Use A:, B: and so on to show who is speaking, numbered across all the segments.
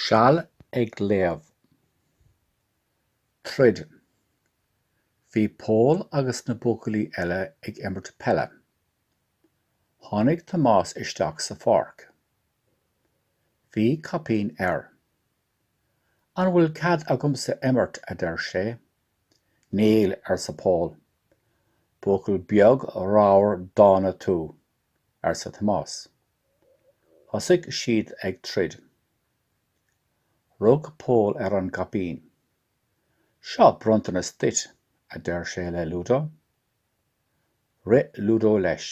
A: Seall ag léamh. Troid. Bhí Pól agus na buachaillí eile ag imirt pelle. Tháinig Tomás isteach sa pháirc. Bhí capín air. An bhfuil cad agam sa imirt a deir sé. Níl ar sa Pól. Buachail beag rábhar dána tú ar sa Tomás. Thosaigh siad ag troid. Rug Pól ar an capín. Seo bronntanas duit a deir sé le Ludo. Rith Ludo leis,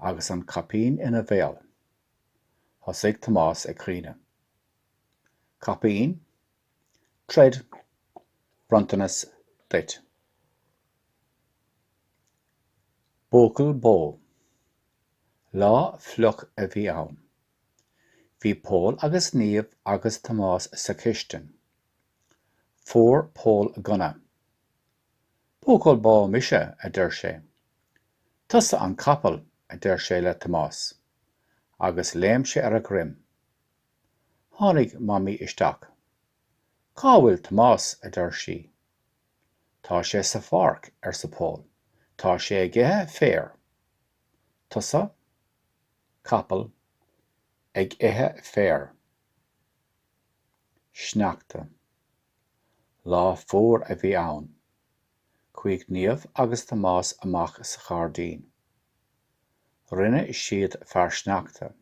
A: agus an capín ina bhéal. Thosaigh Tomás ag críne. Capín, troid, bronntanas duit. Buachail bó. Lá phleach a bhí ann. Bhí Pól agus Níomh agus Tomás sa chistin. Fuair Pól gunna. Buachail bó mise a deir sé. Tusa an capal a deir sé le Tomás, agus léim sé ar a grim. Tháinig mamí isteach. Cá bhfuil Tomás a deir sí. Tá sé sa pháirc ar sa Pól. Tá sé githe fér. Tusa, capal, ag ithe fér. Sneachta. Lá fuair a bhí ann. Chuaigh Níomh agus Tomás amach sa chardín. Rinne siad fear sneachta.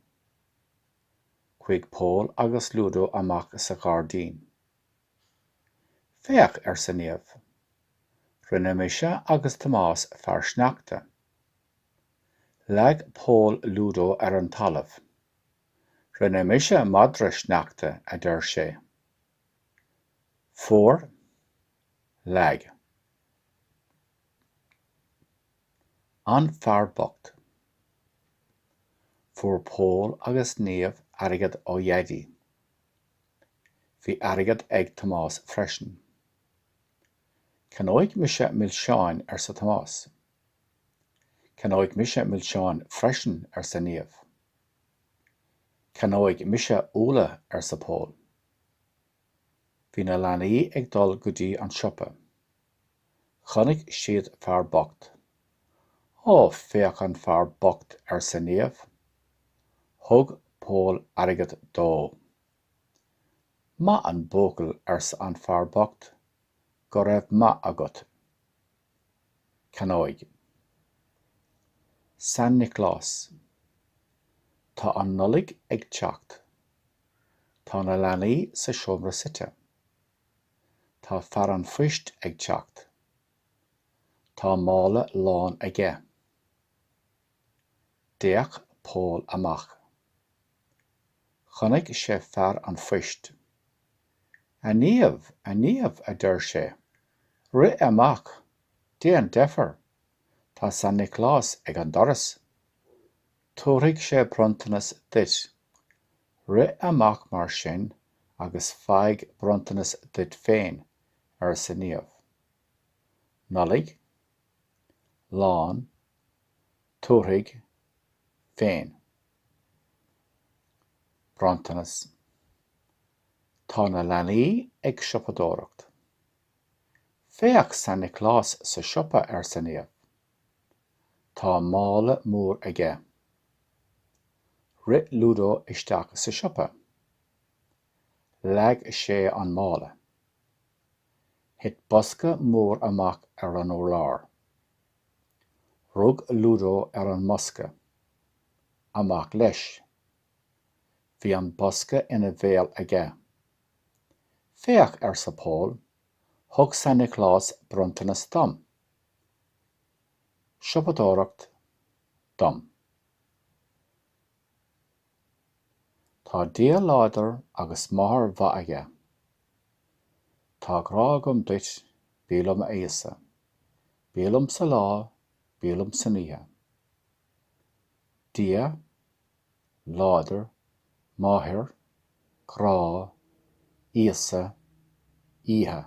A: Chuaigh Pól agus Ludo amach sa chardín. Féach ar sa Níomh. Rinne mise agus Tomás fear sneachta. Leag Pól Ludo ar an talamh. Rinne mise madra sneachta a deir sé. Fuair, leag. An fearbocht. Fuair Pól agus Níomh airgid ó dhéadaí. Bhí airgid ag Tomás freisin. Canóigh mise millseáin ar sa Tomás. Canóigh mise millseáin freisin ar sa Níomh. Canóigh mise úla ar sa Pól. Bhí na leanaí ag dul go dtí an siopa. Chonig siad fearbocht. Ó féach an fearbocht ar sa Níomh. Thug Pól airgid dó. Ma an buachail ar an fearbocht, go raibh ma agat. Canóig. San Nicolás. Tá an nullig ag teacht. Tá na leanaí sa seomra suite. Tá fear an phoist ag teacht. Tá mála lán aige. Déach Pól amach. Chonig sé fear an phoist. A Níomh a deir sé. Rith amach, dé an deafar. Tá San Nicolás ag an doras. Tabhairg sé bronntanas duit. Rith amach mar sin agus feadh bronntanas duit féin ar sa Níomh. Nullig, lán, tabhairg, féin. Bronntanas. Tá na leanaí ag siopadóireacht. Féach San Nicolás sa siopa ar sa Níomh. Tá mála mór aige. Rith Ludo isteach sa siopa. Leag sé an mála. Hit bosca mór amach ar an urlár. Rug Ludo ar an mosca. Amach leis. Bhí an bosca ina bhéal aige. Féach ar sa Pól, thug San Nicolás bronntanas dom. Siopadóireacht, dom. Tá dia láidir agus maithir bha aige. Tá grá agam duit bíolum a íosa. Bíolum sa lá, bíolum sa nithe. Dia, láidir, maithir, grá, íosa, íthe.